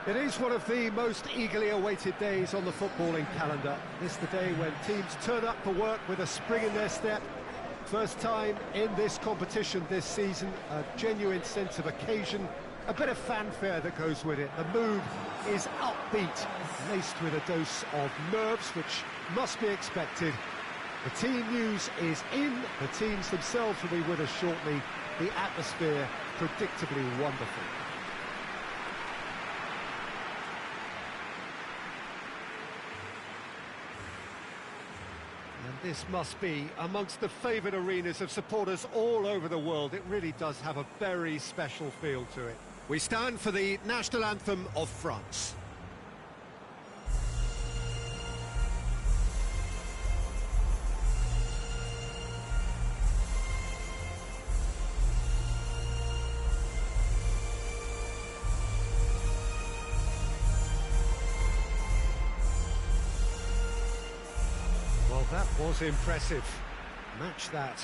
It is one of the most eagerly awaited days on the footballing calendar. This the day when teams turn up for work with a spring in their step. First time in this competition this season, a genuine sense of occasion, a bit of fanfare that goes with it. The mood is upbeat, laced with a dose of nerves, which must be expected. The team news is in, the teams themselves will be with us shortly. The atmosphere predictably wonderful. And this must be amongst the favoured arenas of supporters all over the world. It really does have a very special feel to it. We stand for the national anthem of France. Well, that was impressive. Match that.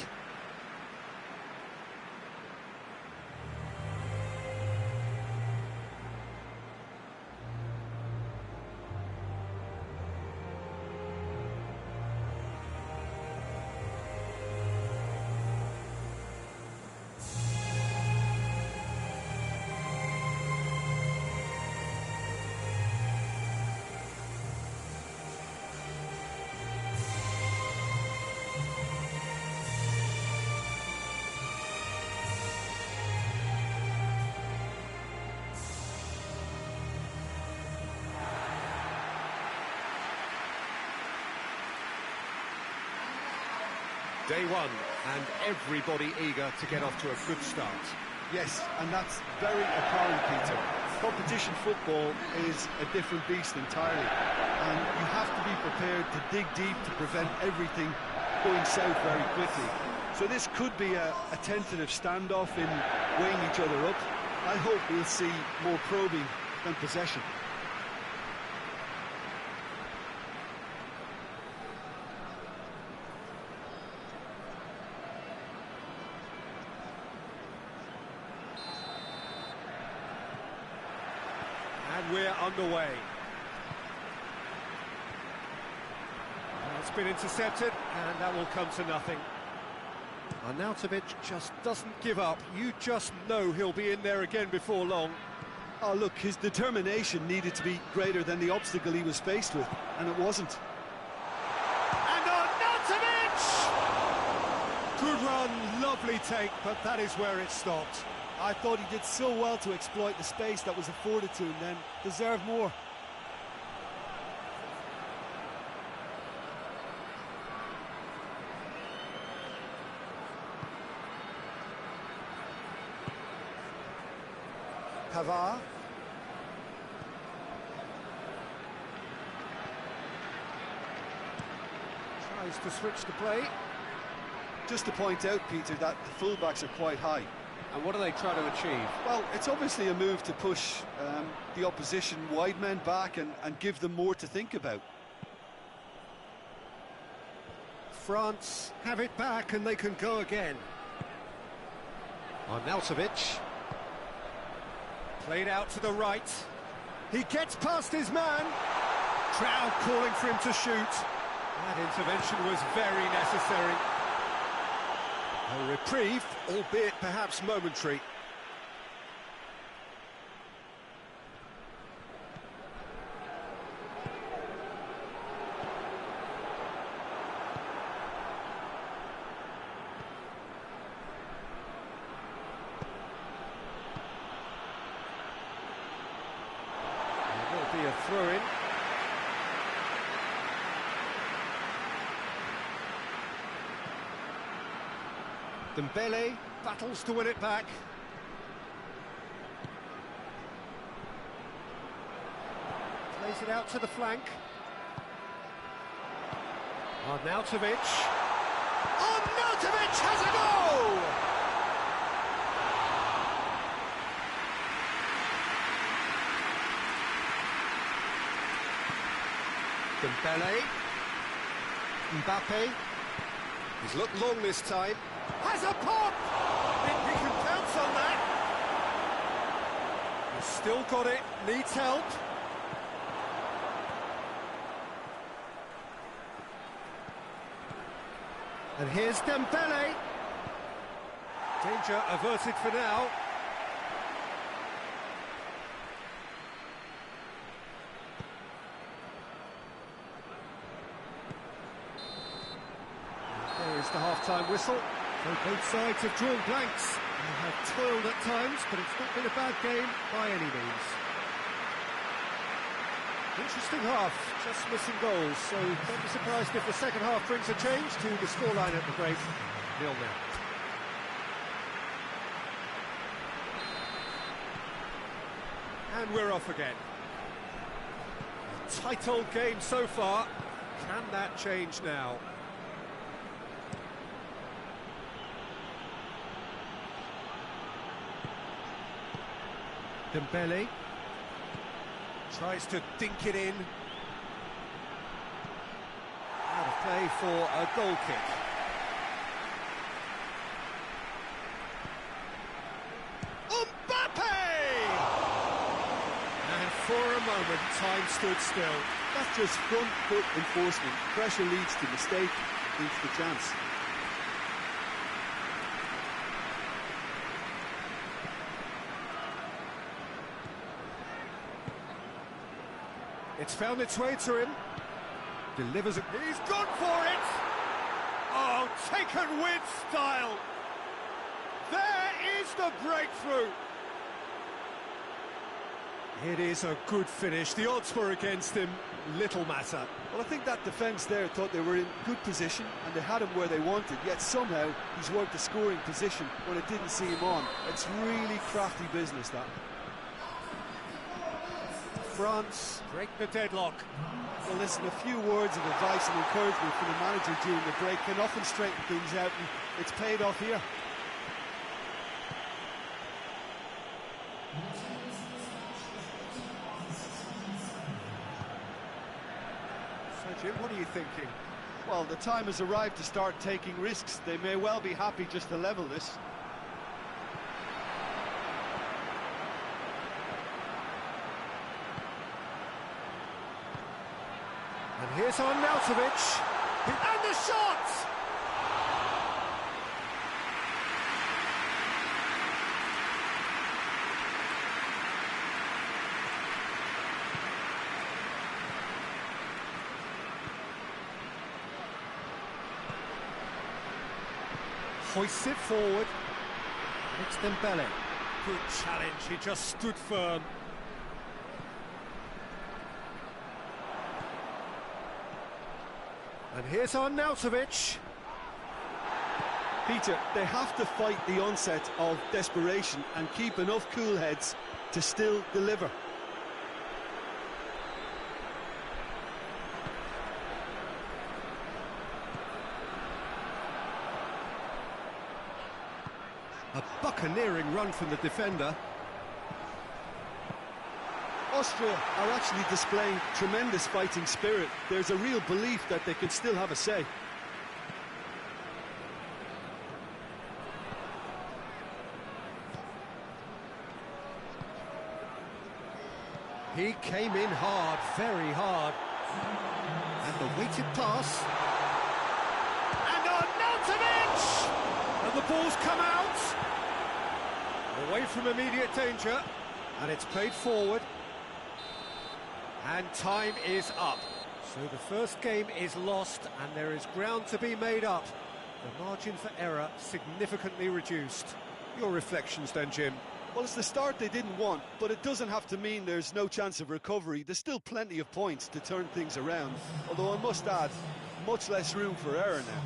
Day one, and everybody eager to get off to a good start. Yes, and that's very apparent, Peter. Competition football is a different beast entirely, and you have to be prepared to dig deep to prevent everything going south very quickly. So this could be a tentative standoff in weighing each other up. I hope we'll see more probing than possession. And we're underway. It's been intercepted, and that will come to nothing. Arnautovic just doesn't give up. You just know he'll be in there again before long. Oh, look, his determination needed to be greater than the obstacle he was faced with, and it wasn't. And Arnautovic! Good run, lovely take, but that is where it stopped. I thought he did so well to exploit the space that was afforded to him then. Deserved more. Pavard. Tries to switch the play. Just to point out, Peter, that the fullbacks are quite high. And what are they trying to achieve? Well, it's obviously a move to push the opposition wide men back and give them more to think about. France have it back and they can go again. Arnautovic. Played out to the right. He gets past his man. Crowd calling for him to shoot. That intervention was very necessary. A reprieve, albeit perhaps momentary. There will be a throw-in. Dembele battles to win it back. Plays it out to the flank. Arnautovic. Arnautovic has a goal! Dembele. Mbappe. He's looked long this time. Has a pop! He can pounce on that. Still got it, needs help. And here's Dembele. Danger averted for now. There is the half-time whistle. So both sides have drawn blanks. They have toiled at times, but it's not been a bad game by any means. Interesting half, just missing goals, so don't be surprised if the second half brings a change to the scoreline at the break, 0-0. And we're off again. A tight old game so far. Can that change now? Dembele tries to dink it in. Out of play for a goal kick. Mbappe! And for a moment, time stood still. That's just front foot enforcement. Pressure leads to mistake, leads to chance. It's found its way to him. Delivers it. He's gone for it! Oh, taken with style! There is the breakthrough! It is a good finish. The odds were against him. Little matter. Well, I think that defence there thought they were in good position and they had him where they wanted, yet somehow he's worked a scoring position when it didn't see him on. It's really crafty business, that. France break the deadlock. Well, listen, a few words of advice and encouragement from the manager during the break can often straighten things out, and it's paid off here. So, Jim, what are you thinking? Well, the time has arrived to start taking risks. They may well be happy just to level this. And here's Arnautovic, and the shot! Hoists it forward. It's Dembele. Good challenge, he just stood firm. And here's Arnautovic. Peter, they have to fight the onset of desperation and keep enough cool heads to still deliver. A buccaneering run from the defender. Austria are actually displaying tremendous fighting spirit. There's a real belief that they can still have a say. He came in hard, very hard. And the weighted pass. And Arnautovic! And the ball's come out. Away from immediate danger. And it's played forward. And time is up. So the first game is lost and there is ground to be made up. The margin for error significantly reduced. Your reflections then, Jim? Well, it's the start they didn't want, but it doesn't have to mean there's no chance of recovery. There's still plenty of points to turn things around. Although I must add, much less room for error now.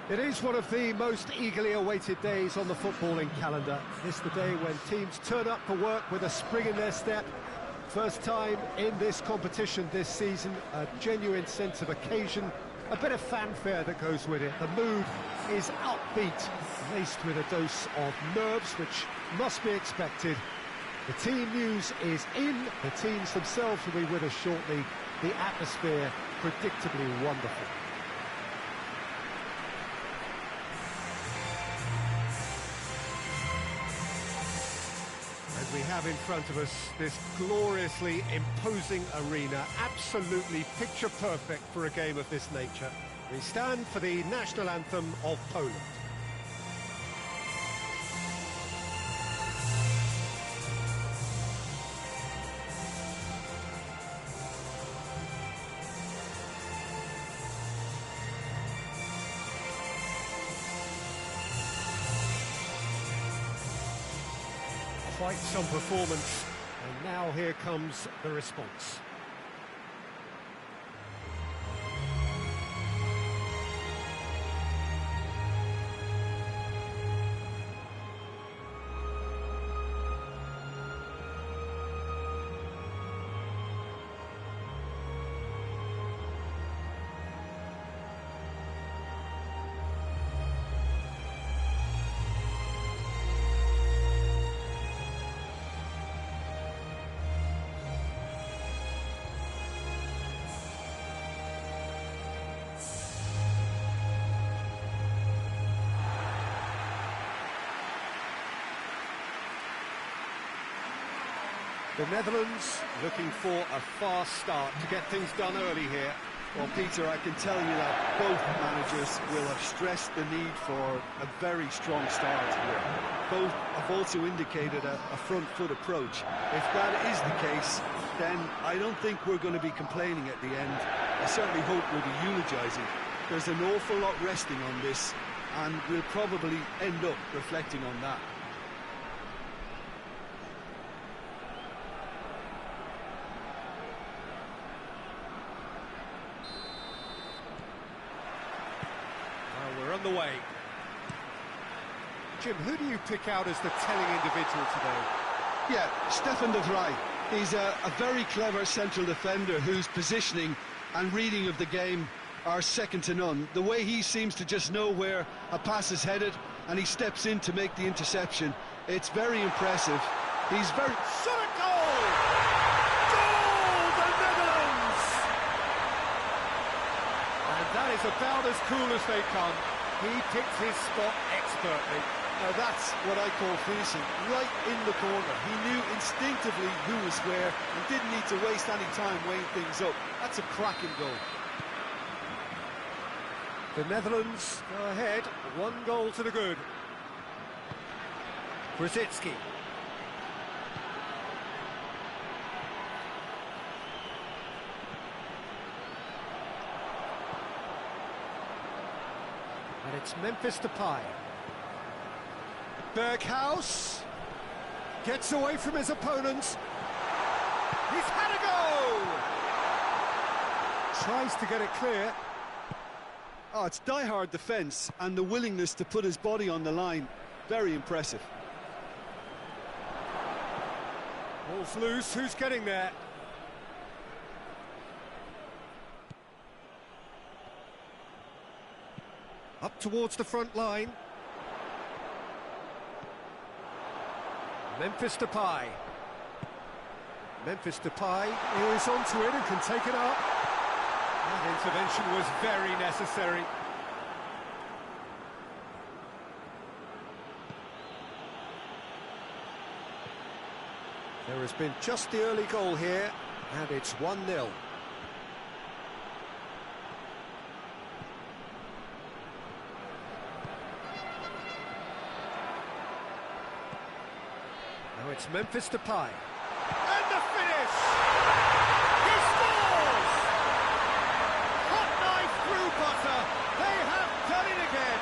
It is one of the most eagerly awaited days on the footballing calendar. It's the day when teams turn up for work with a spring in their step. First time in this competition this season, a genuine sense of occasion, a bit of fanfare that goes with it. The mood is upbeat, laced with a dose of nerves, which must be expected. The team news is in, the teams themselves will be with us shortly. The atmosphere predictably wonderful. We have in front of us this gloriously imposing arena, absolutely picture perfect for a game of this nature. We stand for the national anthem of Poland. Quite some performance, and now here comes the response. The Netherlands looking for a fast start to get things done early here. Well, Peter, I can tell you that both managers will have stressed the need for a very strong start here. Both have also indicated a front foot approach. If that is the case, then I don't think we're going to be complaining at the end. I certainly hope we'll be eulogising. There's an awful lot resting on this, and we'll probably end up reflecting on that. We're on the way. Jim, who do you pick out as the telling individual today? Yeah, Stefan de Vrij. He's a very clever central defender whose positioning and reading of the game are second to none. The way he seems to just know where a pass is headed and he steps in to make the interception, it's very impressive. He's very... Shot a goal! Goal, the Netherlands! And that is about as cool as they come. He picked his spot expertly. Now that's what I call finishing, right in the corner. He knew instinctively who was where and didn't need to waste any time weighing things up. That's a cracking goal. The Netherlands go ahead, 1 goal to the good. Brzezinski. And it's Memphis Depay. Berghaus gets away from his opponents. He's had a go! Tries to get it clear. Oh, it's die-hard defence and the willingness to put his body on the line. Very impressive. Ball's loose, who's getting there? Up towards the front line. Memphis Depay. Memphis Depay is onto it and can take it up. That intervention was very necessary. There has been just the early goal here, and it's 1-0. Now it's Memphis Depay. And the finish! He scores! Hot knife through butter. They have done it again.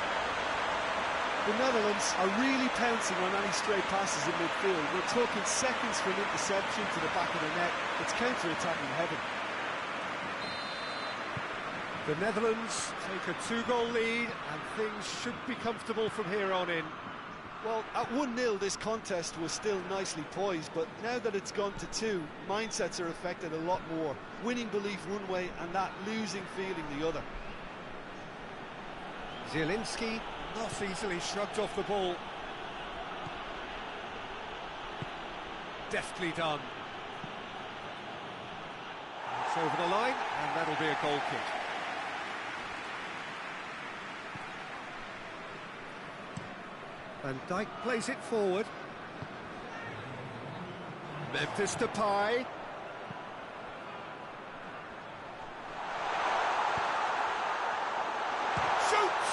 The Netherlands are really pouncing on any stray passes in midfield. We're talking seconds from interception to the back of the net. It's counter-attacking heaven. The Netherlands take a 2-goal lead, and things should be comfortable from here on in. Well, at 1-0 this contest was still nicely poised, but now that it's gone to 2, mindsets are affected a lot more. Winning belief one way and that losing feeling the other. Zielinski not easily shrugged off the ball. Deftly done. It's over the line, and that'll be a goal kick. Van Dijk plays it forward. Memphis Depay. Shoots!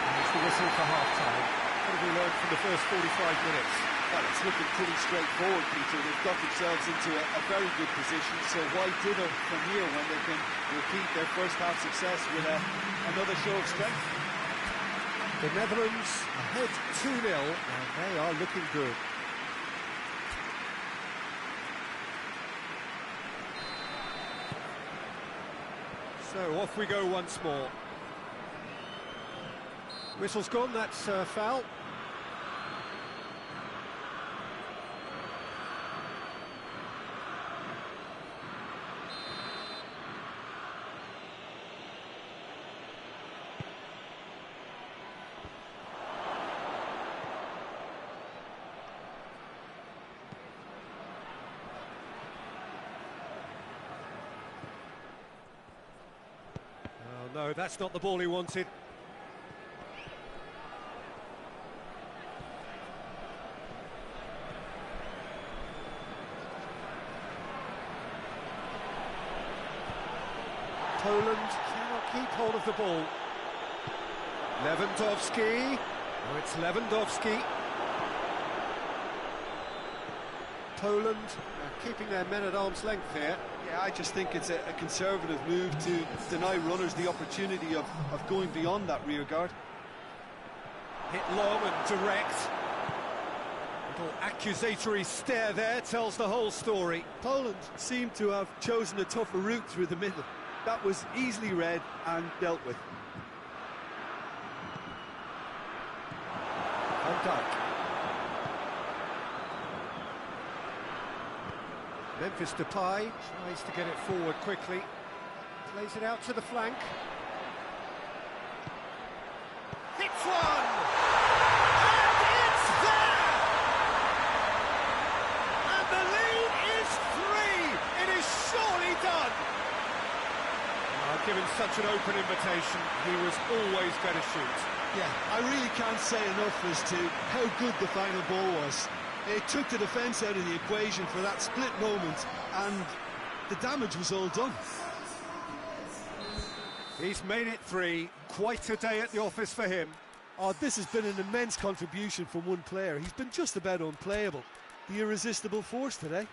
There's the whistle for half-time. What have we learned from the first 45 minutes? Well, it's looking pretty straightforward, Peter. They've got themselves into a very good position, so why dither from here when they can repeat their first half success with another show of strength? The Netherlands ahead 2-0, and they are looking good. So off we go once more. Whistle's gone, that's foul. No, that's not the ball he wanted. Poland cannot keep hold of the ball. Lewandowski. Oh, it's Lewandowski. Poland keeping their men at arm's length here. Yeah, I just think it's a conservative move to deny runners the opportunity of going beyond that rear guard. Hit long and direct. Little accusatory stare there tells the whole story. Poland seemed to have chosen a tougher route through the middle. That was easily read and dealt with. Van Dijk. Memphis Depay tries to get it forward quickly. Plays it out to the flank. Hits one! And it's there! And the lead is 3! It is surely done! Given such an open invitation, he was always going to shoot. Yeah, I really can't say enough as to how good the final ball was. It took the defence out of the equation for that split moment, and the damage was all done. He's made it 3. Quite a day at the office for him. Oh, this has been an immense contribution from one player. He's been just about unplayable. The irresistible force today.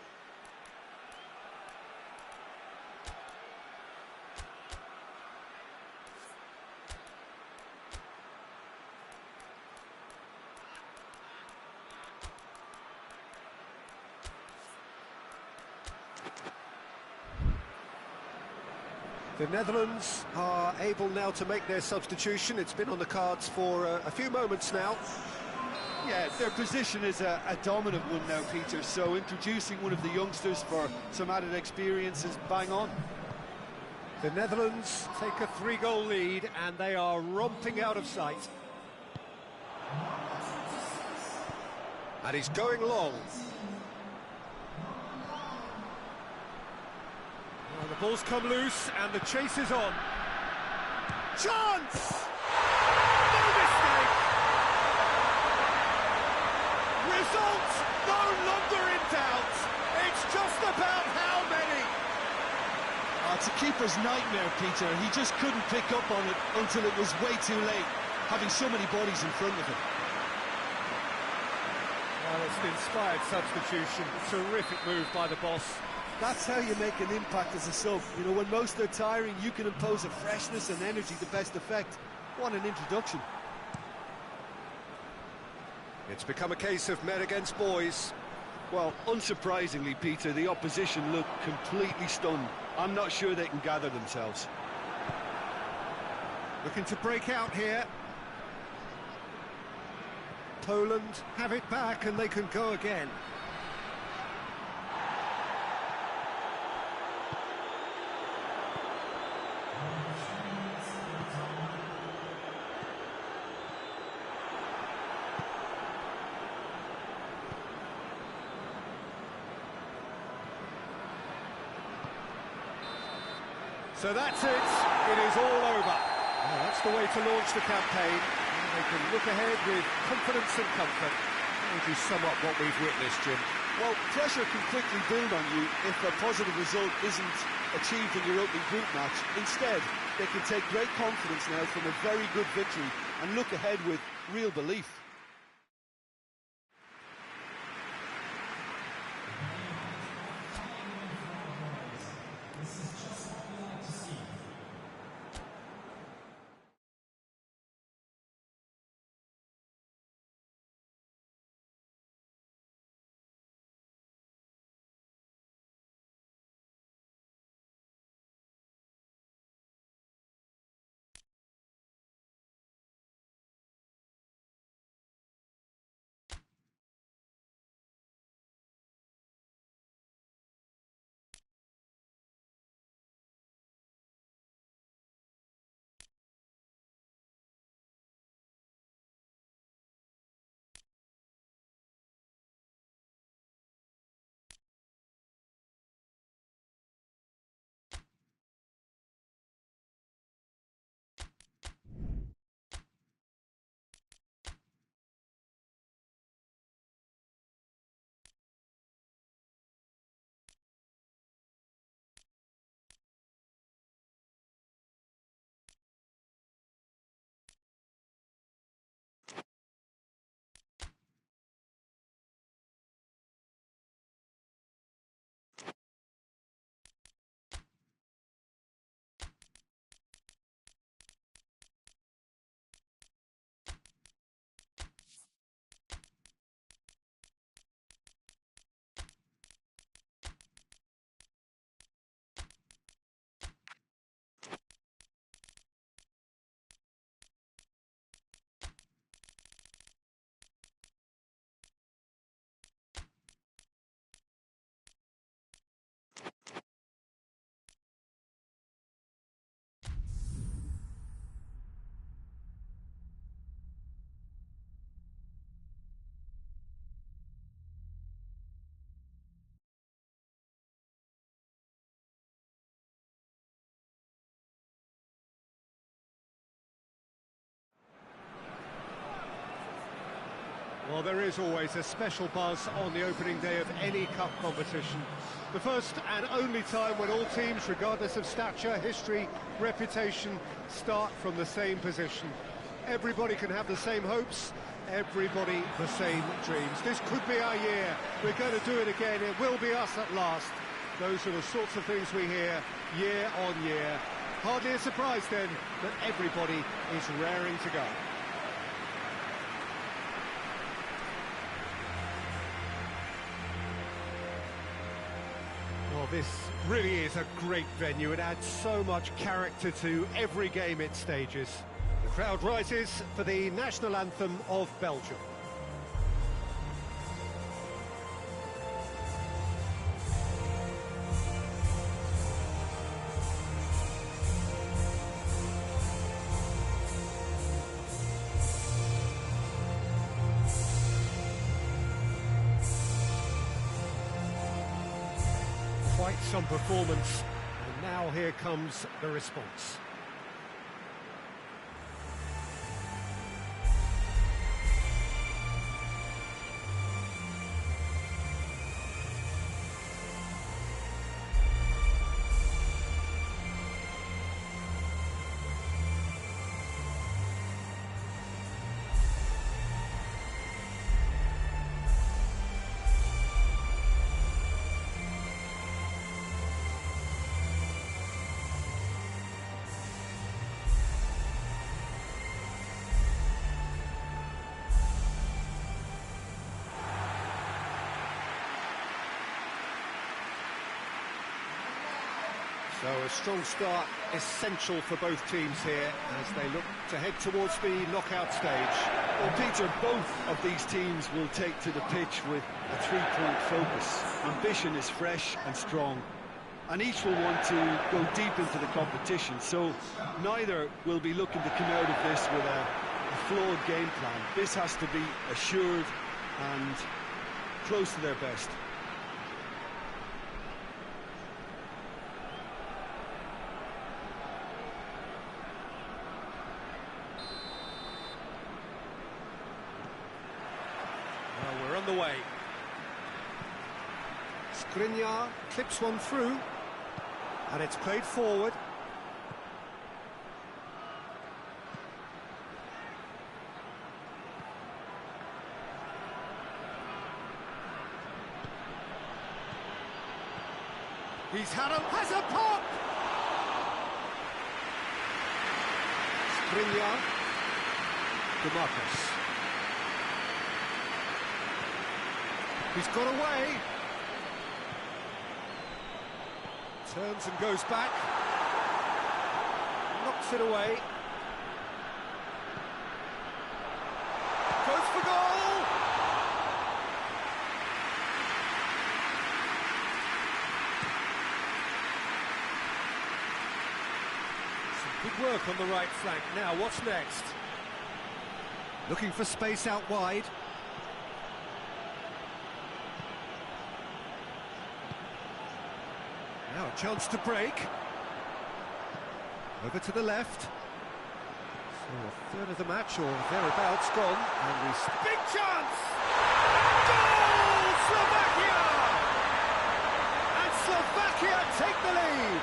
The Netherlands are able now to make their substitution. It's been on the cards for a few moments now. Yeah, their position is a dominant one now, Peter, so introducing one of the youngsters for some added experience is bang on. The Netherlands take a 3-goal lead, and they are romping out of sight. And he's going long. Well, the ball's come loose, and the chase is on. Chance! No mistake! Result no longer in doubt. It's just about how many. Oh, it's a keeper's nightmare, Peter. He just couldn't pick up on it until it was way too late, having so many bodies in front of him. Well, it's an inspired substitution. Terrific move by the boss. That's how you make an impact as a sub. You know, when most are tiring, you can impose a freshness and energy to best effect. What an introduction. It's become a case of men against boys. Well, unsurprisingly, Peter, the opposition look completely stunned. I'm not sure they can gather themselves. Looking to break out here. Poland have it back and they can go again. So that's it. It is all over. Well, that's the way to launch the campaign. They can look ahead with confidence and comfort. How would you sum up what we've witnessed, Jim? Well, pressure can quickly build on you if a positive result isn't achieved in your opening group match. Instead, they can take great confidence now from a very good victory and look ahead with real belief. Well, there is always a special buzz on the opening day of any cup competition. The first and only time when all teams, regardless of stature, history, reputation, start from the same position. Everybody can have the same hopes, everybody the same dreams. This could be our year. We're going to do it again. It will be us at last. Those are the sorts of things we hear year on year. Hardly a surprise then that everybody is raring to go. Well, this really is a great venue. It adds so much character to every game it stages. The crowd rises for the national anthem of Belgium. Quite some performance, and now here comes the response. So a strong start essential for both teams here as they look to head towards the knockout stage. Well, Peter, both of these teams will take to the pitch with a three-point focus. Ambition is fresh and strong, and each will want to go deep into the competition, so neither will be looking to come out of this with a flawed game plan. This has to be assured and close to their best. Well, we're on the way. Skriniar clips one through, and it's played forward. He's has a pop! Skriniar, DeMarcus. He's got away. Turns and goes back. Knocks it away. Goes for goal! Some good work on the right flank. Now, what's next? Looking for space out wide. Now a chance to break. Over to the left. So a third of the match or thereabouts gone. And we big chance! Goal! Slovakia! And Slovakia take the lead.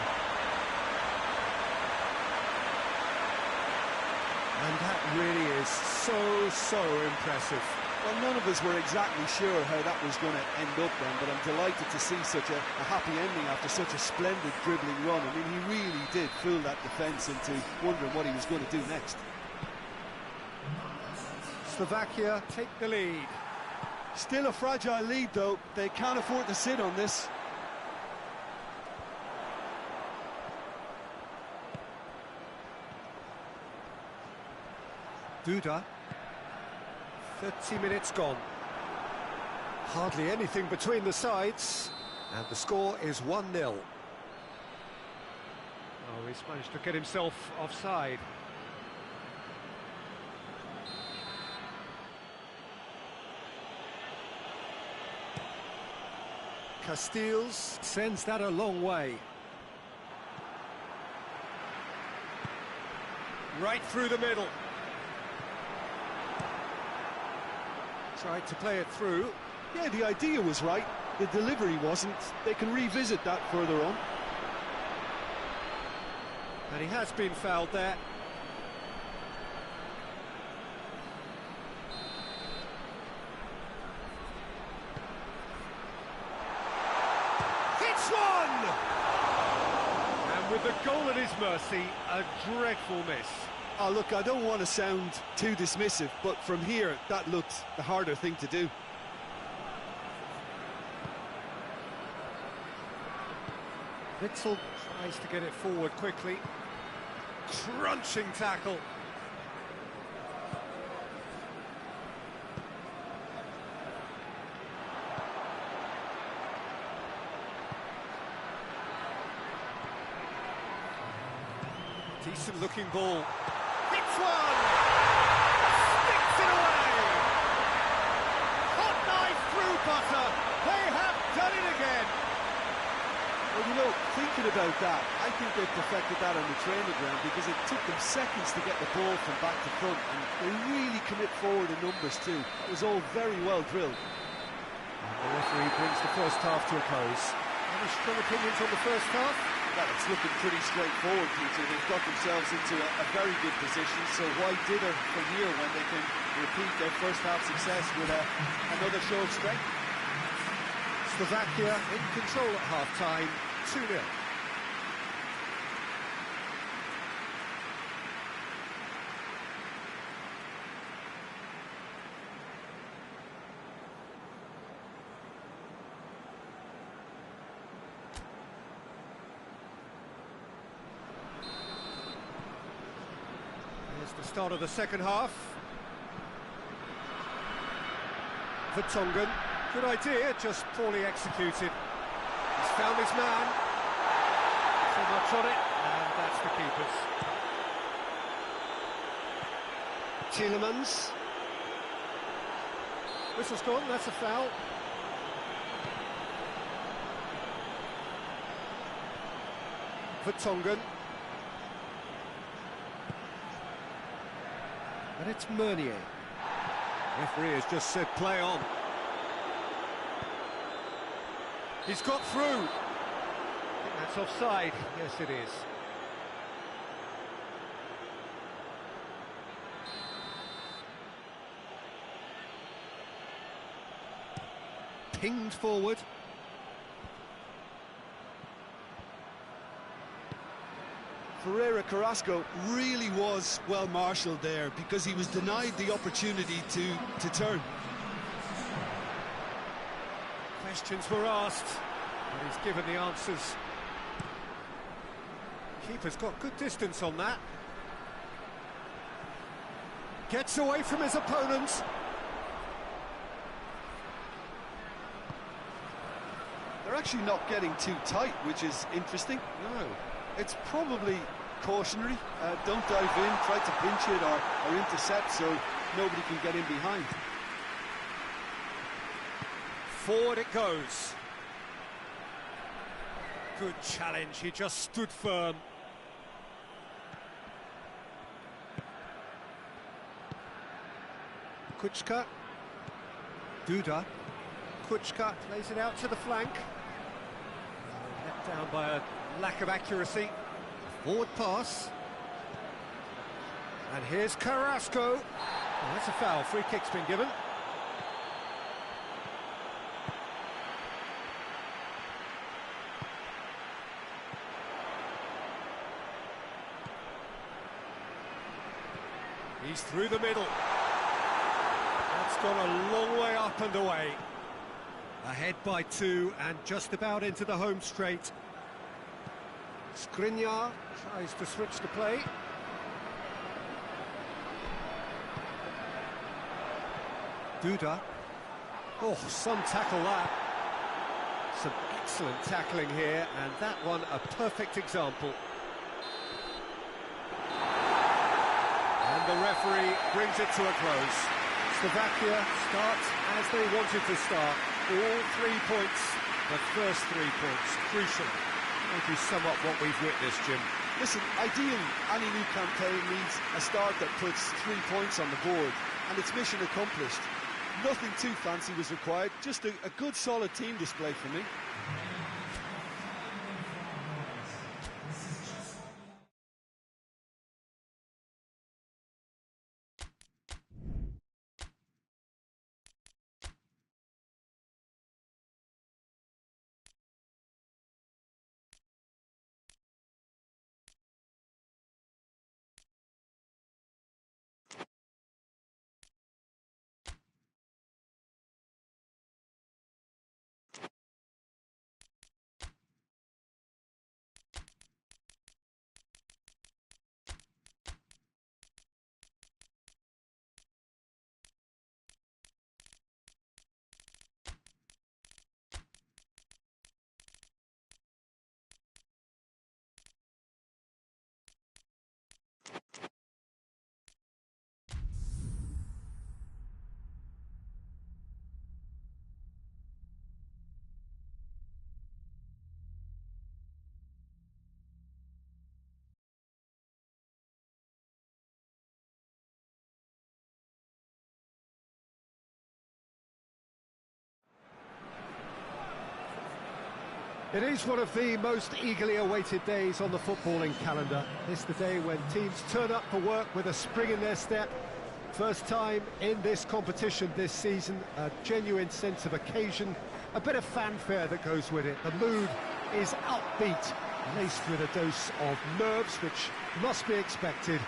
And that really is so impressive. Well, none of us were exactly sure how that was going to end up then, but I'm delighted to see such a happy ending after such a splendid dribbling run. I mean, he really did fool that defence into wondering what he was going to do next. Slovakia take the lead. Still a fragile lead, though. They can't afford to sit on this. Duda. 30 minutes gone. Hardly anything between the sides, and the score is 1-0. Oh, he's managed to get himself offside. Castiles sends that a long way. Right through the middle. Tried to play it through. Yeah, the idea was right. The delivery wasn't. They can revisit that further on. And he has been fouled there. Hits one! And with the goal at his mercy, a dreadful miss. Oh, look, I don't want to sound too dismissive, but from here, that looked the harder thing to do. Witzel tries to get it forward quickly. Crunching tackle. Decent looking ball. Hits one! Sticks it away! Hot knife through butter. They have done it again. Well, you know, thinking about that, I think they perfected that on the training ground because it took them seconds to get the ball from back to front, and they really commit forward in numbers too. It was all very well drilled. And the referee brings the first half to a close. Any strong opinions on the first half? Well, it's looking pretty straightforward, Peter. They've got themselves into a very good position, so why dither from here when they can repeat their first half success with another show of strength? Slovakia in control at half-time, 2-0. Start of the second half. Vertonghen, good idea, just poorly executed. He's found his man. Too much on it, and that's the keeper's. Tielemans. Whistle's gone, that's a foul. Vertonghen. And it's Meunier. Referee has just said play on. He's got through. I think that's offside. Yes, it is. Pinged forward. Ferreira Carrasco really was well marshalled there because he was denied the opportunity to turn. Questions were asked, and he's given the answers. Keeper's got good distance on that. Gets away from his opponent. They're actually not getting too tight, which is interesting. No. It's probably cautionary. Don't dive in, try to pinch it or intercept so nobody can get in behind. Forward it goes. Good challenge, he just stood firm. Kučka. Duda. Kučka lays it out to the flank. Let down by a lack of accuracy. Forward pass. And here's Carrasco. Oh, that's a foul. Free kick's been given. He's through the middle. That's gone a long way up and away. Ahead by 2 and just about into the home straight. Skriniar tries to switch the play. Duda. Oh, some tackle that. Some excellent tackling here, and that one a perfect example. And the referee brings it to a close. Slovakia start as they wanted to start. All 3 points, the first 3 points, crucial. Maybe sum up what we've witnessed, Jim. Listen, ideally, any new campaign needs a start that puts 3 points on the board, and it's mission accomplished. Nothing too fancy was required, just a good solid team display for me. It is one of the most eagerly awaited days on the footballing calendar. It's the day when teams turn up for work with a spring in their step. First time in this competition this season, a genuine sense of occasion, a bit of fanfare that goes with it. The mood is upbeat, laced with a dose of nerves, which must be expected.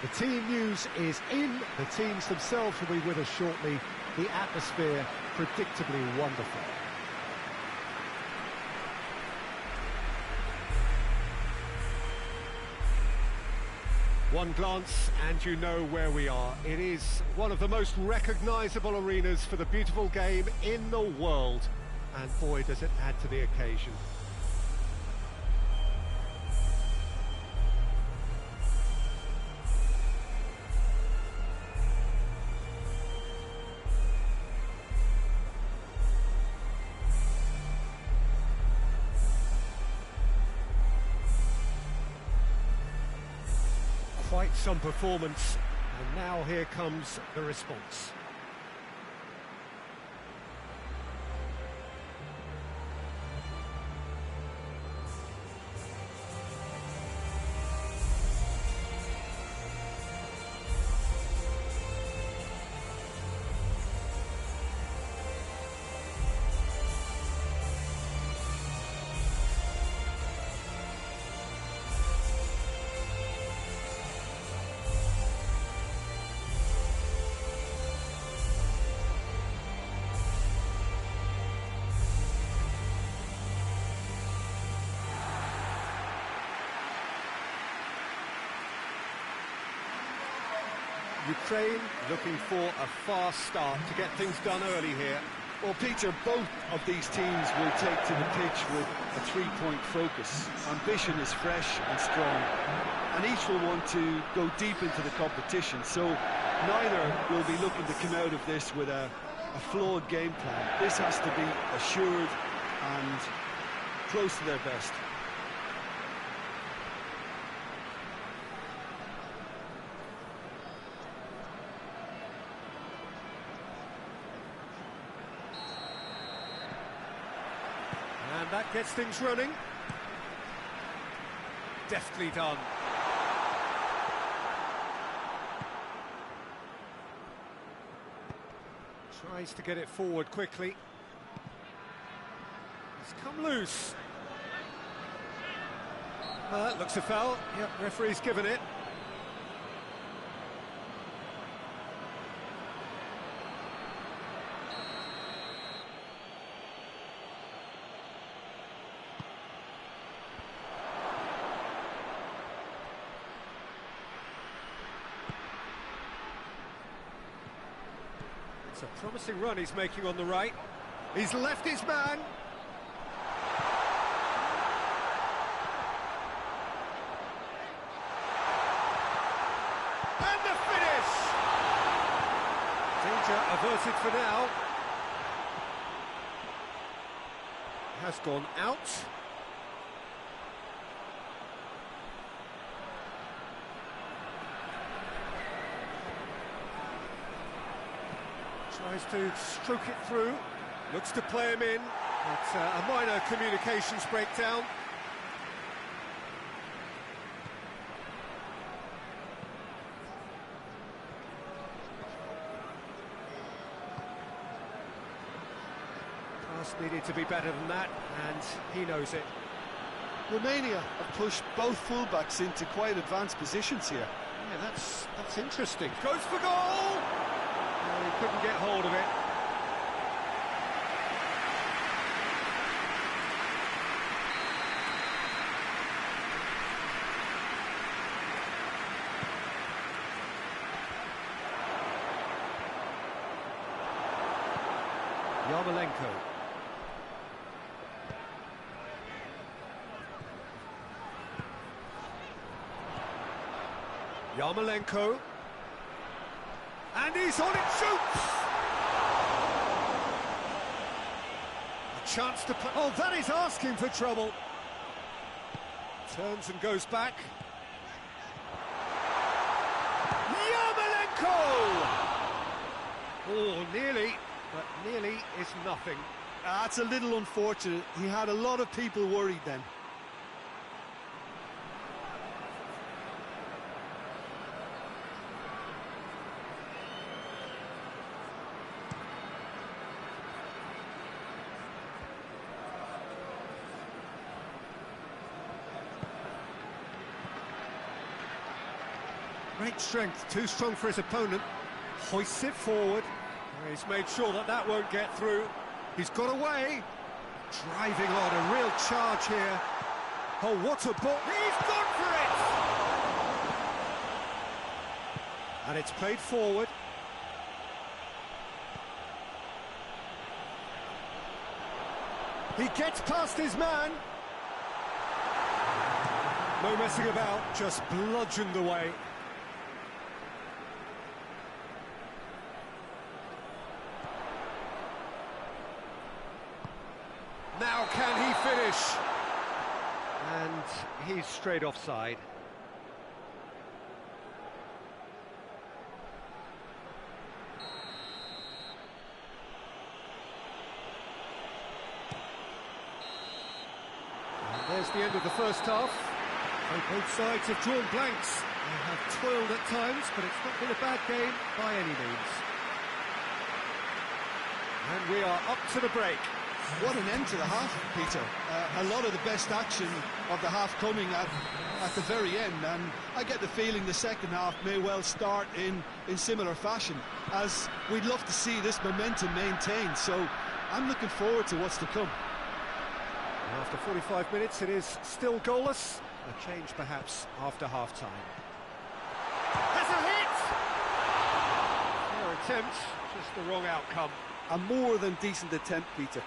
The team news is in, the teams themselves will be with us shortly. The atmosphere predictably wonderful. One glance and you know where we are. It is one of the most recognisable arenas for the beautiful game in the world. And boy, does it add to the occasion. Quite some performance, and now here comes the response. Ukraine looking for a fast start to get things done early here. Well, Peter, both of these teams will take to the pitch with a three-point focus. Ambition is fresh and strong, and each will want to go deep into the competition, so neither will be looking to come out of this with a flawed game plan. This has to be assured and close to their best. And that gets things running. Deftly done. Tries to get it forward quickly. It's come loose. Looks a foul. Yep, referee's given it. It's a promising run he's making on the right. He's left his man. And the finish! Danger averted for now. Has gone out. Tries to stroke it through, looks to play him in, but a minor communications breakdown. Pass needed to be better than that, and he knows it. Romania have pushed both fullbacks into quite advanced positions here. Yeah, that's interesting. Goes for goal! He couldn't get hold of it. Yarmolenko. Yarmolenko. And he's on it, shoots! A chance to play. Oh, that is asking for trouble. Turns and goes back. Yarmolenko! Oh, nearly, but nearly is nothing. That's a little unfortunate. He had a lot of people worried then. Great strength, too strong for his opponent. Hoists it forward. He's made sure that that won't get through. He's got away. Driving on, a real charge here. Oh, what a ball. He's gone for it! And it's played forward. He gets past his man. No messing about, just bludgeoned away. Now can he finish? And he's straight offside. And there's the end of the first half. And both sides have drawn blanks. They have toiled at times, but it's not been a bad game by any means. And we are up to the break. What an end to the half, Peter. A lot of the best action of the half coming at the very end, and I get the feeling the second half may well start in similar fashion, as we'd love to see this momentum maintained, so I'm looking forward to what's to come. After 45 minutes, it is still goalless. A change, perhaps, after half-time. Has a hit! Fair attempt, just the wrong outcome. A more than decent attempt, Peter.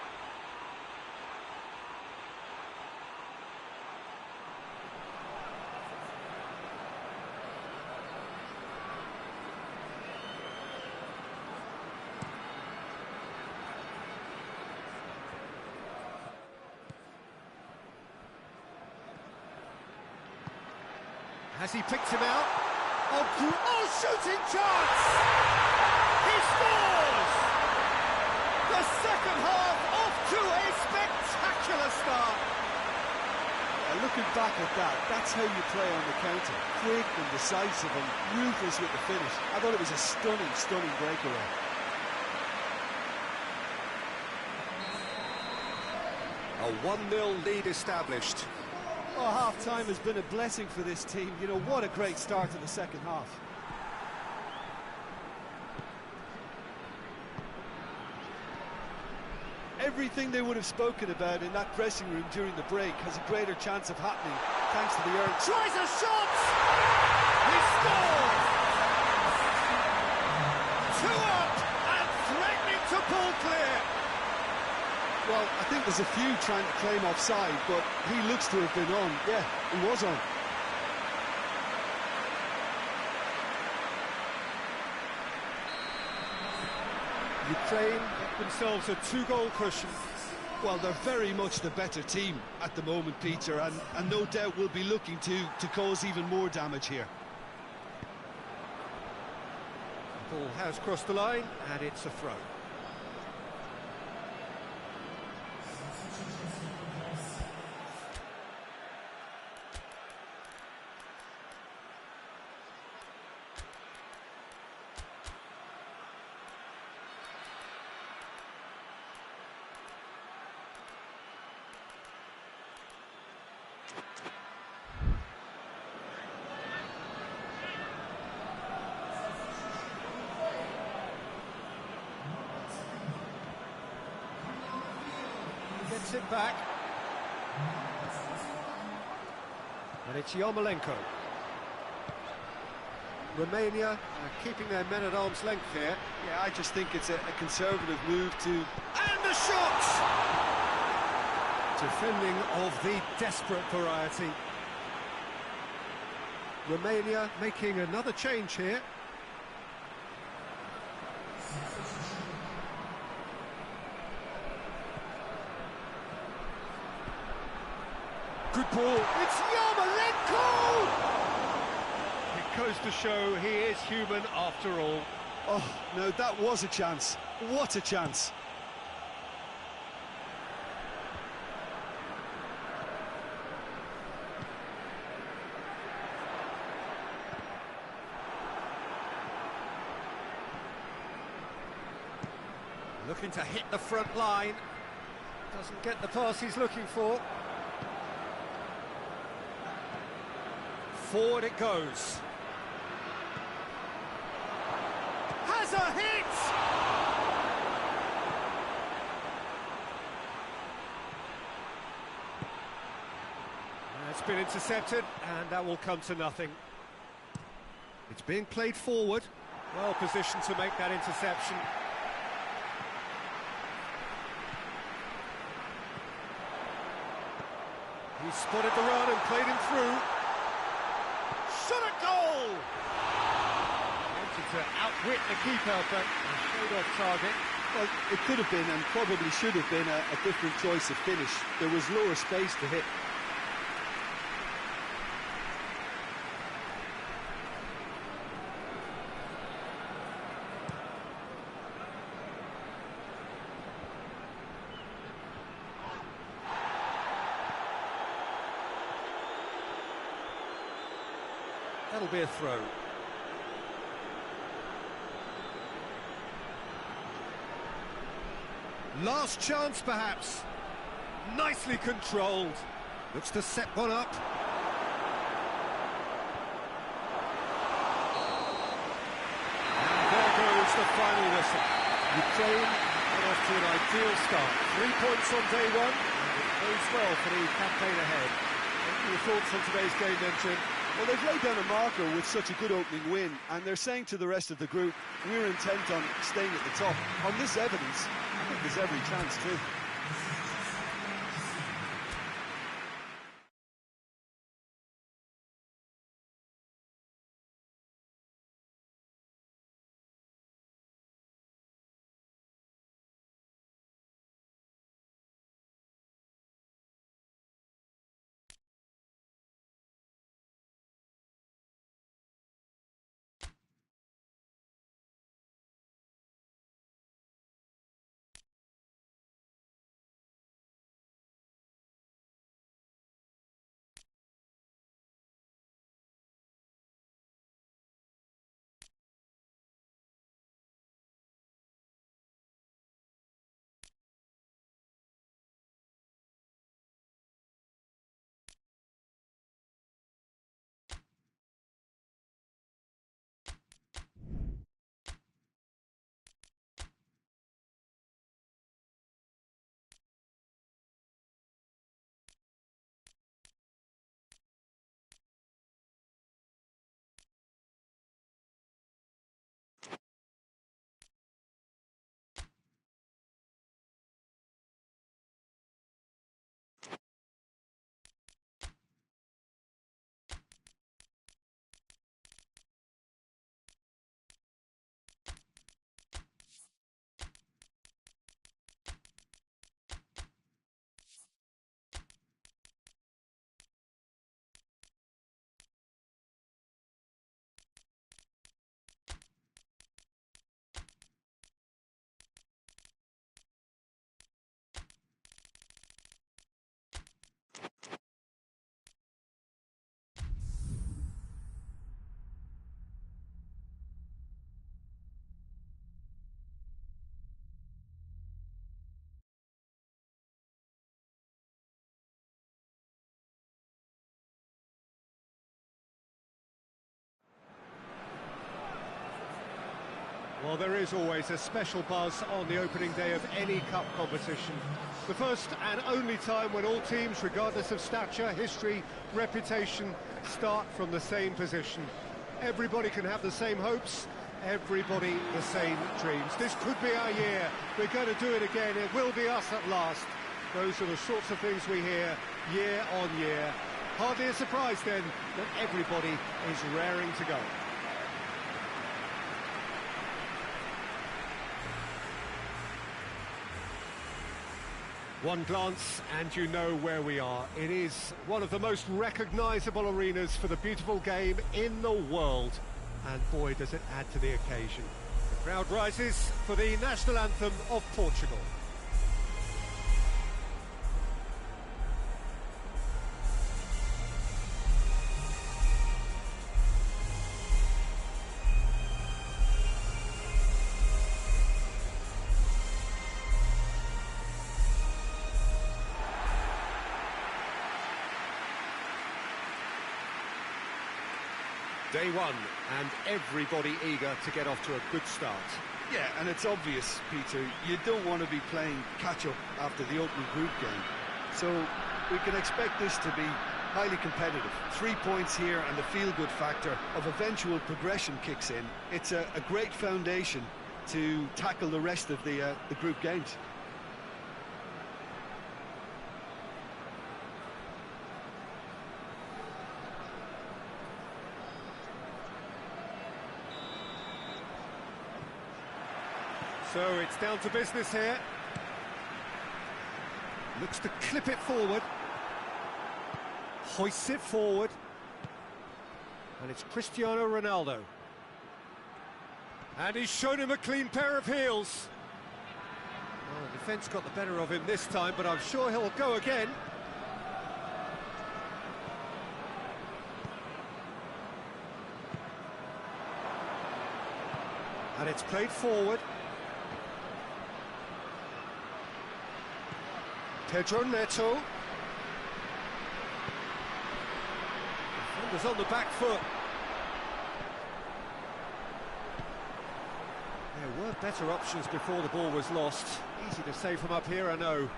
Has he picked him out? Oh, shooting chance! He scores! The second half off to a spectacular start. Looking back at that, that's how you play on the counter. Quick and decisive and ruthless with the finish. I thought it was a stunning, stunning breakaway. A 1-0 lead established. Oh, half-time has been a blessing for this team. You know, what a great start to the second half. Everything they would have spoken about in that dressing room during the break has a greater chance of happening thanks to the early... Tries a shot! He scores! 2 up and threatening to pull clear. Well, I think there's a few trying to claim offside, but he looks to have been on. Yeah, he was on. Ukraine get themselves a 2-goal cushion. Well, they're very much the better team at the moment, Peter, and no doubt will be looking to cause even more damage here. The ball has crossed the line, and it's a throw. Gets it back. And it's Yarmolenko. Romania are keeping their men at arm's length here. Yeah, I just think it's a conservative move to... And the shot! Defending of the desperate variety. Romania making another change here. Good ball. It's Yarmolenko! It goes to show he is human after all. Oh, no, that was a chance. What a chance. Looking to hit the front line. Doesn't get the pass he's looking for. Forward it goes. Has a hit! It's been intercepted, and that will come to nothing. It's being played forward. Well positioned to make that interception. He spotted the run and played him through. Shot at goal! Wanted to outwit the keeper, but showed off target. Well, it could have been and probably should have been a different choice of finish. There was lower space to hit. That'll be a throw. Last chance, perhaps. Nicely controlled. Looks to set one up. And there goes the final whistle. Ukraine got off to an ideal start. 3 points on day one, and it bodes well for the campaign ahead. What are your thoughts on today's game then, Jim? Well, they've laid down a marker with such a good opening win, and they're saying to the rest of the group, we're intent on staying at the top. On this evidence, I think there's every chance too. Well, there is always a special buzz on the opening day of any cup competition. The first and only time when all teams, regardless of stature, history, reputation, start from the same position. Everybody can have the same hopes, everybody the same dreams. This could be our year. We're going to do it again. It will be us at last. Those are the sorts of things we hear year on year. Hardly a surprise then that everybody is raring to go. One glance and you know where we are. It is one of the most recognisable arenas for the beautiful game in the world. And boy, does it add to the occasion. The crowd rises for the national anthem of Portugal. Day one, and everybody eager to get off to a good start. Yeah, and it's obvious, Peter, you don't want to be playing catch-up after the opening group game. So we can expect this to be highly competitive. 3 points here and the feel-good factor of eventual progression kicks in. It's a great foundation to tackle the rest of the group games. So it's down to business here. Looks to clip it forward. Hoists it forward. And it's Cristiano Ronaldo. And he's shown him a clean pair of heels. Well, the defence got the better of him this time, but I'm sure he'll go again. And it's played forward. Pedro Neto. Defender's on the back foot. There were better options before the ball was lost. Easy to say from up here, I know.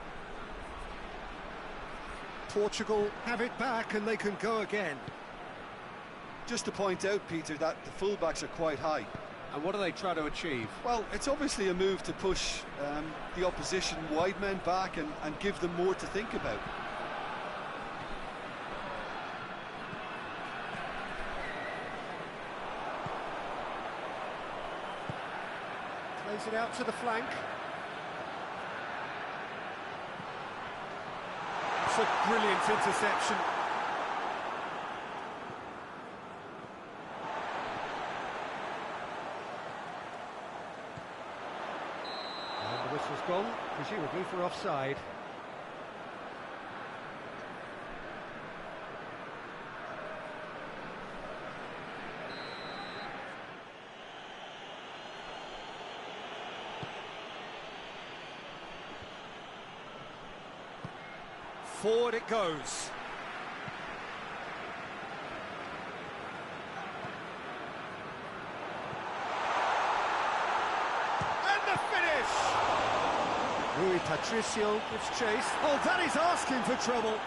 Portugal have it back and they can go again. Just to point out, Peter, that the fullbacks are quite high. And what do they try to achieve? Well, it's obviously a move to push the opposition wide men back and give them more to think about. Plays it out to the flank. It's a brilliant interception. And the whistle's gone, presumably for offside. Forward it goes. And the finish! Rui Patricio gives chase. Oh, that is asking for trouble.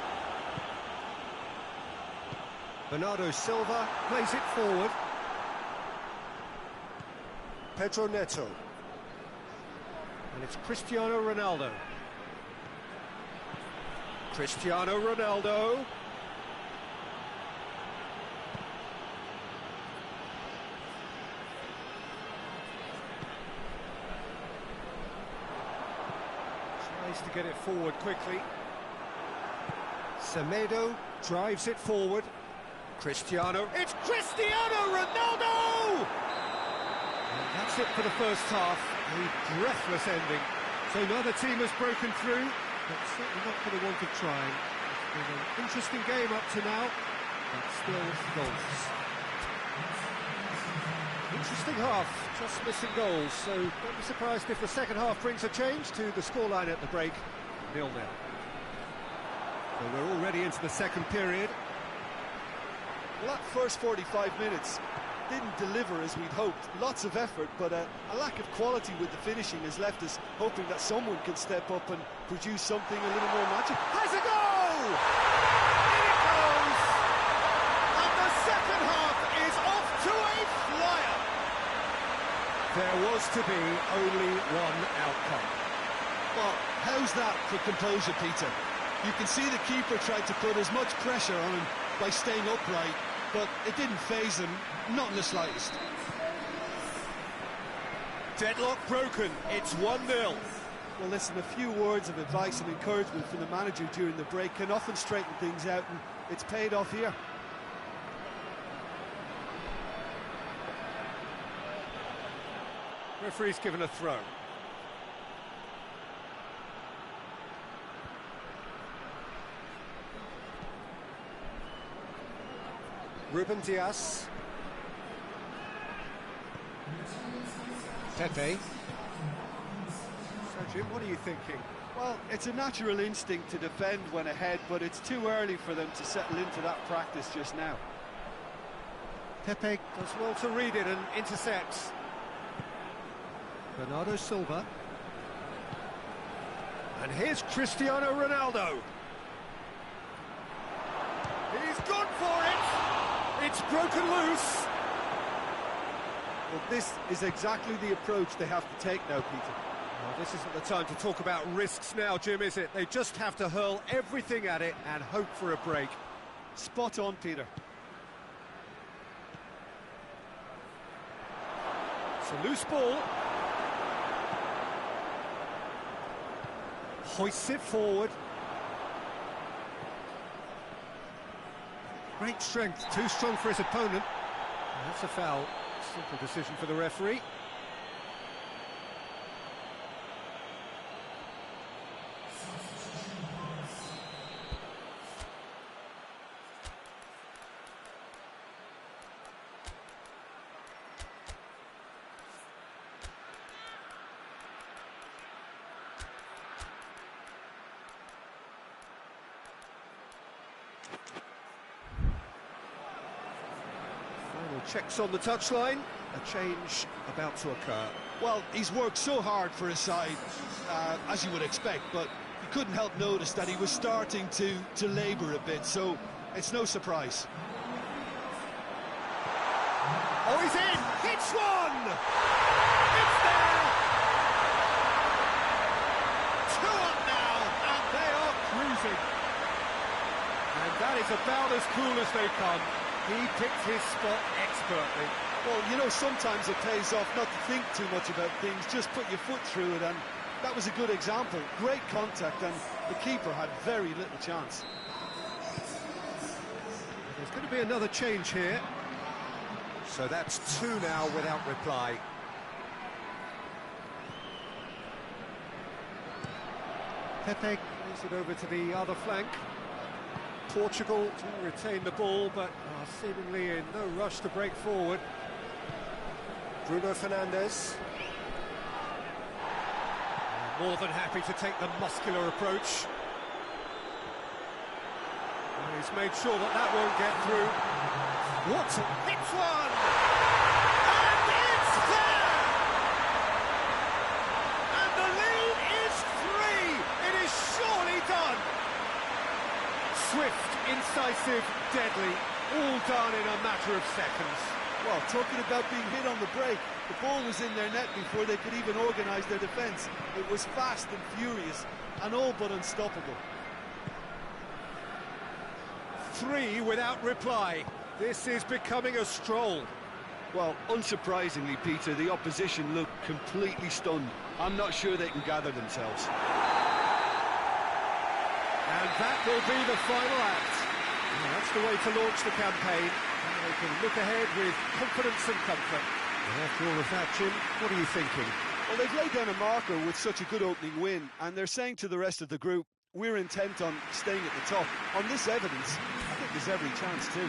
Bernardo Silva plays it forward. Pedro Neto. And it's Cristiano Ronaldo. Cristiano Ronaldo. Tries to get it forward quickly. Semedo drives it forward. Cristiano. It's Cristiano Ronaldo! And that's it for the first half. A breathless ending. So neither team has broken through. But certainly not for the want of trying. It's been an interesting game up to now, but still goals. Interesting half, just missing goals, so don't be surprised if the second half brings a change to the scoreline at the break, 0-0. So we're already into the second period. Well, that first 45 minutes didn't deliver as we'd hoped. Lots of effort, but a lack of quality with the finishing has left us hoping that someone can step up and produce something a little more magic. Has a goal! In it goes! And the second half is off to a flyer! There was to be only one outcome. Well, how's that for composure, Peter? You can see the keeper tried to put as much pressure on him by staying upright, but it didn't faze him, not in the slightest. Deadlock broken, it's 1-0. Well, listen, a few words of advice and encouragement from the manager during the break can often straighten things out, and it's paid off here. Referee's given a throw. Ruben Dias. Pepe. So, Jim, what are you thinking? Well, it's a natural instinct to defend when ahead, but it's too early for them to settle into that practice just now. Pepe does well to read it and intercepts. Bernardo Silva. And here's Cristiano Ronaldo. It's broken loose. Well, this is exactly the approach they have to take now, Peter. Well, this isn't the time to talk about risks now, Jim, is it? They just have to hurl everything at it and hope for a break. Spot on, Peter. It's a loose ball. Hoists it forward. Great strength, too strong for his opponent. That's a foul. Simple decision for the referee. Final checks on the touchline. A change about to occur. Well, he's worked so hard for his side, as you would expect, but you couldn't help notice that he was starting to labour a bit, so it's no surprise. Oh, he's in! Hits one! It's there! 2 up now, and they are cruising. And that is about as cool as they come. He picked his spot expertly. Well, you know, sometimes it pays off not to think too much about things, just put your foot through it, and that was a good example. Great contact, and the keeper had very little chance. There's going to be another change here. So that's 2 now without reply. Pepe plays it over to the other flank. Portugal do retain the ball, but are seemingly in no rush to break forward. Bruno Fernandes. More than happy to take the muscular approach. And he's made sure that that won't get through. Watson hits one! And it's there! And the lead is 3! It is surely done! Swift, incisive, deadly, all done in a matter of seconds. Well, talking about being hit on the break, the ball was in their net before they could even organise their defence. It was fast and furious, and all but unstoppable. 3 without reply. This is becoming a stroll. Well, unsurprisingly, Peter, the opposition look completely stunned. I'm not sure they can gather themselves. And that will be the final act. Well, that's the way to launch the campaign. And they can look ahead with confidence and comfort. And after all of that, Jim, what are you thinking? Well, they've laid down a marker with such a good opening win, and they're saying to the rest of the group, we're intent on staying at the top. On this evidence, I think there's every chance too.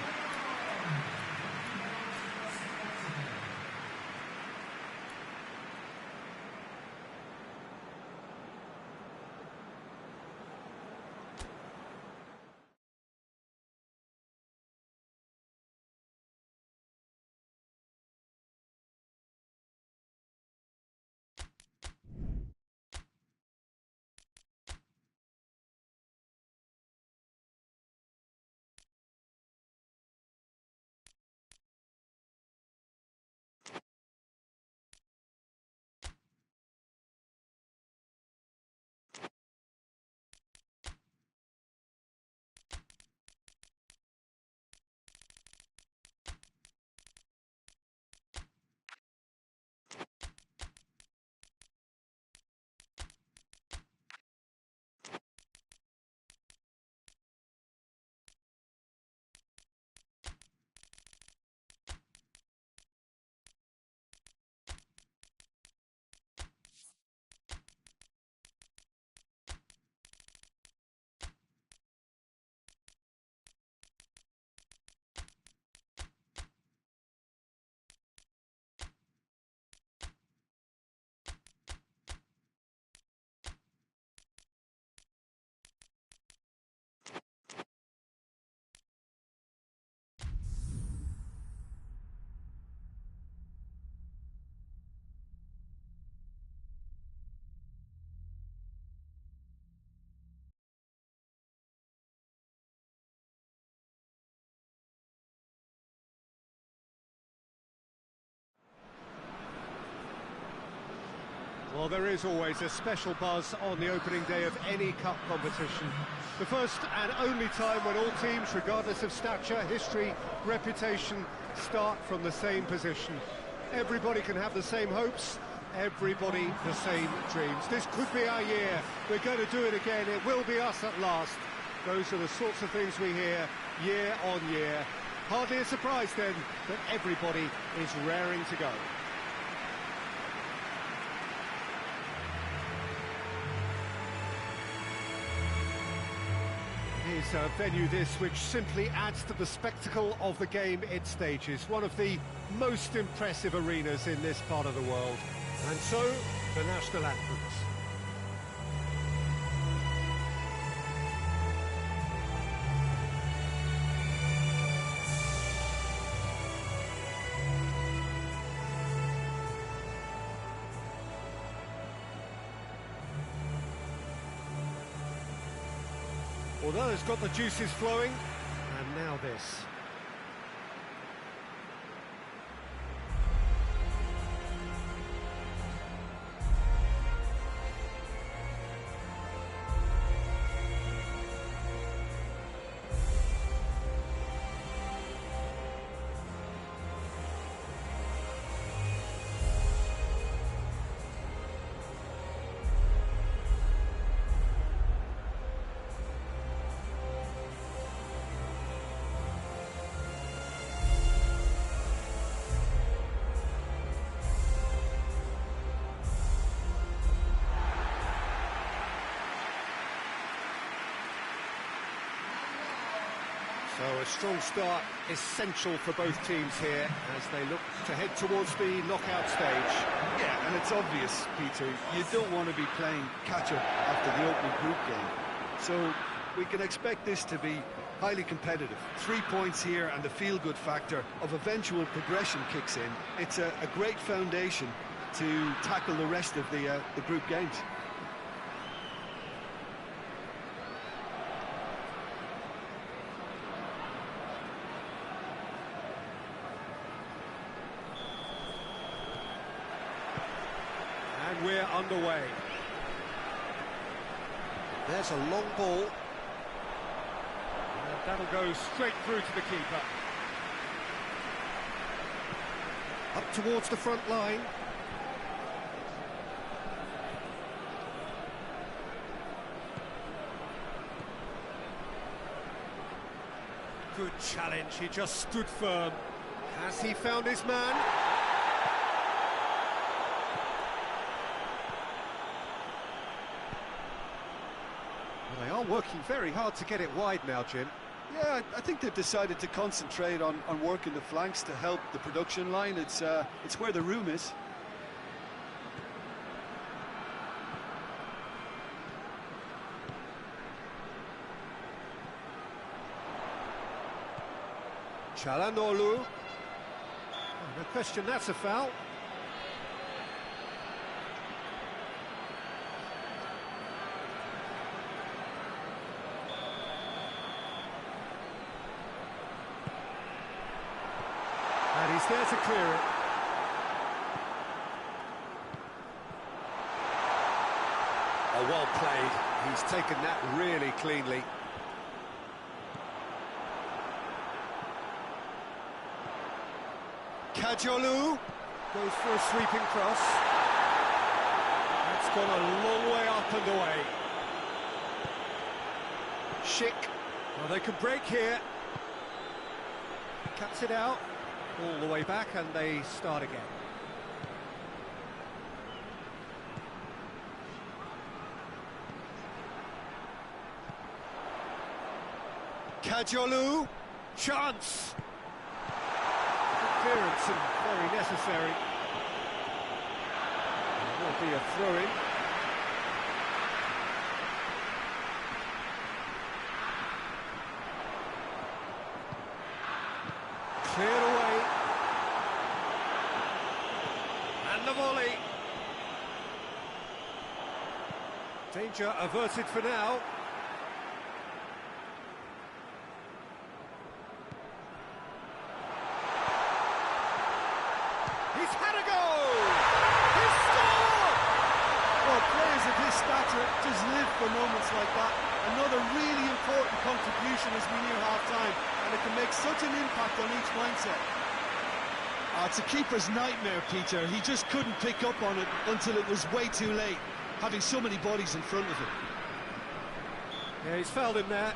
Well, there is always a special buzz on the opening day of any cup competition. The first and only time when all teams, regardless of stature, history, reputation, start from the same position. Everybody can have the same hopes, everybody the same dreams. This could be our year. We're going to do it again. It will be us at last. Those are the sorts of things we hear year on year. Hardly a surprise then that everybody is raring to go. Is a venue this which simply adds to the spectacle of the game it stages. One of the most impressive arenas in this part of the world. And so, the national anthems. Well, that has got the juices flowing, and now this. So a strong start essential for both teams here as they look to head towards the knockout stage. Yeah, and it's obvious, Peter, you don't want to be playing catch-up after the opening group game. So we can expect this to be highly competitive. 3 points here and the feel-good factor of eventual progression kicks in. It's a great foundation to tackle the rest of the group games. And we're underway. There's a long ball. And that'll go straight through to the keeper. Up towards the front line. Good challenge, he just stood firm. Has he found his man? They are working very hard to get it wide now, Jim. Yeah, I think they've decided to concentrate on working the flanks to help the production line. It's where the room is. Çalhanoğlu. No question, that's a foul. And he's there to clear it. Oh, well played. He's taken that really cleanly. Kajolu goes for a sweeping cross. That's gone a long way up and away. Schick. Well, they can break here. Cuts it out. All the way back, and they start again. Kajolu, chance. Good clearance and very necessary. There will be a throw-in. Cleared away. And the volley. Danger averted for now. He's had a go! He's scored! Peter, just live for moments like that. Another really important contribution as we near half-time, and it can make such an impact on each mindset. It's a keeper's nightmare, Peter. He just couldn't pick up on it until it was way too late, having so many bodies in front of him. Yeah, he's fouled him there.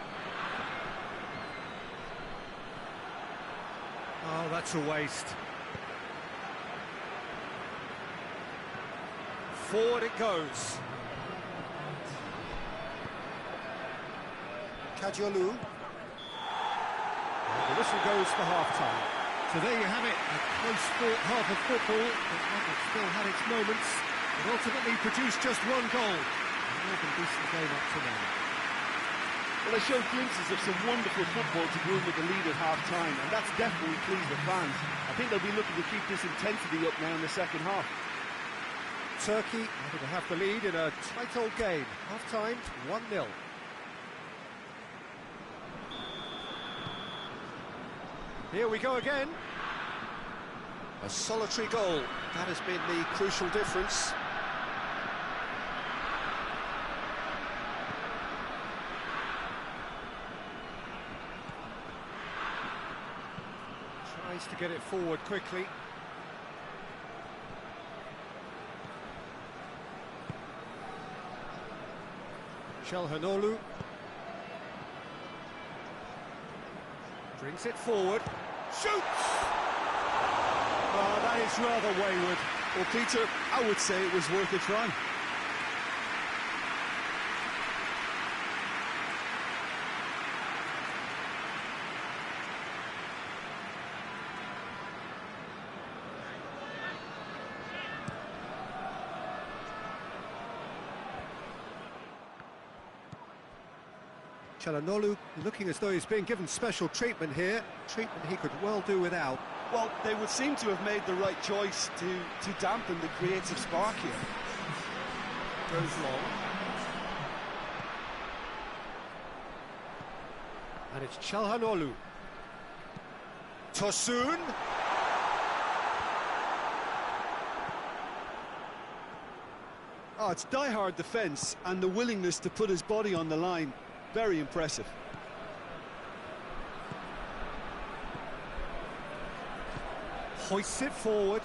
Oh, that's a waste. Forward it goes. Kadiolu. The whistle goes for half-time. So there you have it, a close-fought half of football, but one that still had its moments. It ultimately produced just one goal. A more than decent game up to now. Well, they showed glimpses of some wonderful football to go in with the lead at half-time, and that's definitely pleased the fans. I think they'll be looking to keep this intensity up now in the second half. Turkey happy to have the lead in a tight old game. Half-time, 1-0. Here we go again. A solitary goal. That has been the crucial difference. Tries to get it forward quickly. Çalhanoğlu brings it forward. Shoots! Oh, that is rather wayward. Well, Peter, I would say it was worth a try. Çalhanoğlu looking as though he's being given special treatment here, treatment he could well do without. Well, they would seem to have made the right choice to dampen the creative spark here. Goes long. And it's Çalhanoğlu. Tosun. Oh, it's die-hard defence and the willingness to put his body on the line. Very impressive. Hoists it forward.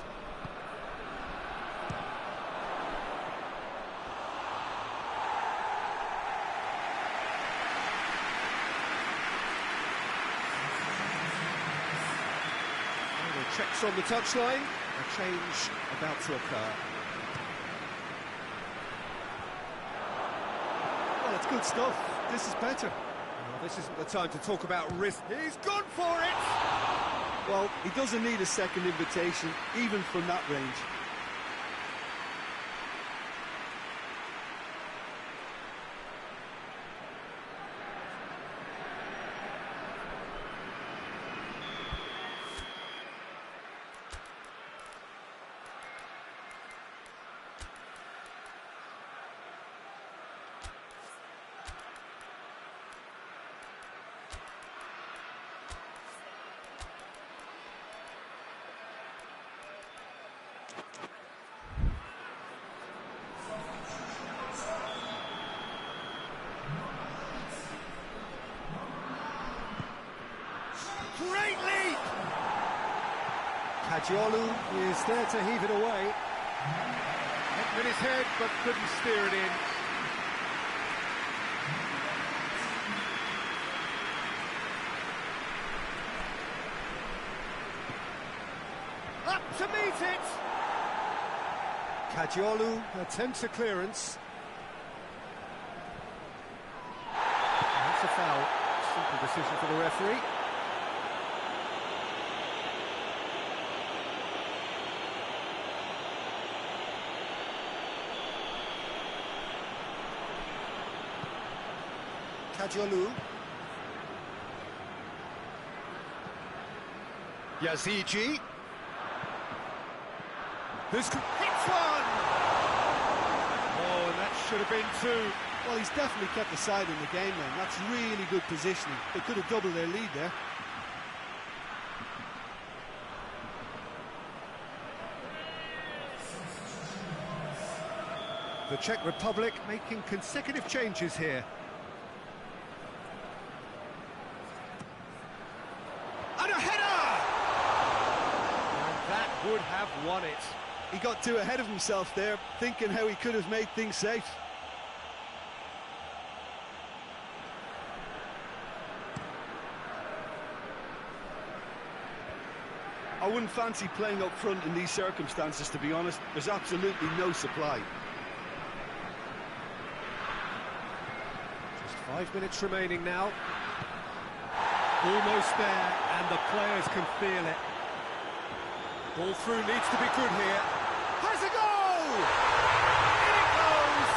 Checks on the touchline. A change about to occur. Well, it's good stuff. This is better. Well, this isn't the time to talk about risk. He's gone for it! Well, he doesn't need a second invitation, even from that range. Great leap! Kadiolu is there to heave it away. Hit with his head, but couldn't steer it in. Up to meet it! Kadiolu attempts a clearance. That's a foul. Simple decision for the referee. Kadiolu. Yazici. Who's hits one! Oh, and that should have been two. Well, he's definitely kept the side in the game then. That's really good positioning. They could have doubled their lead there. The Czech Republic making consecutive changes here. And a header! And that would have won it. He got too ahead of himself there, thinking how he could have made things safe. I wouldn't fancy playing up front in these circumstances, to be honest. There's absolutely no supply. Just 5 minutes remaining now. Almost there, and the players can feel it. Ball through needs to be good here. Has a goal! In it goes!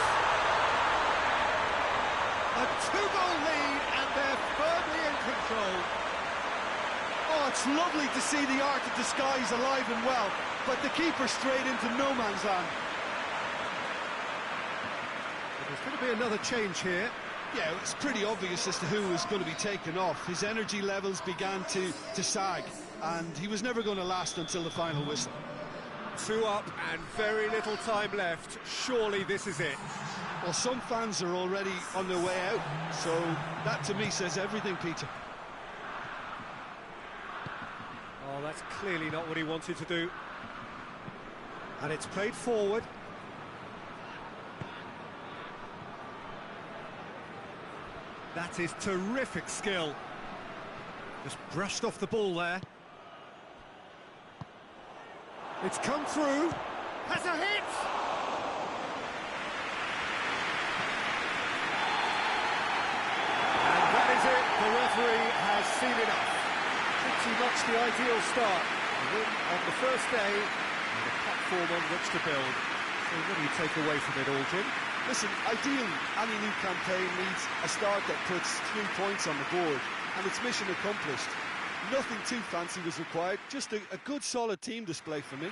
A 2-goal lead, and they're firmly in control. Oh, it's lovely to see the art of disguise alive and well, but the keeper straight into no man's land. There's going to be another change here. Yeah, it's pretty obvious as to who was going to be taken off. His energy levels began to sag, and he was never going to last until the final whistle. 2 up and very little time left. Surely this is it. Well, some fans are already on their way out, so that to me says everything, Peter. Oh, that's clearly not what he wanted to do. And it's played forward. That is terrific skill. Just brushed off the ball there. It's come through. Has a hit! And that is it. The referee has seen enough. Pretty much the ideal start. A win on the first day and a platform on which to build. So what do you take away from it all, Jim? Listen, ideally, any new campaign needs a start that puts 3 points on the board, and it's mission accomplished. Nothing too fancy was required, just a good solid team display for me.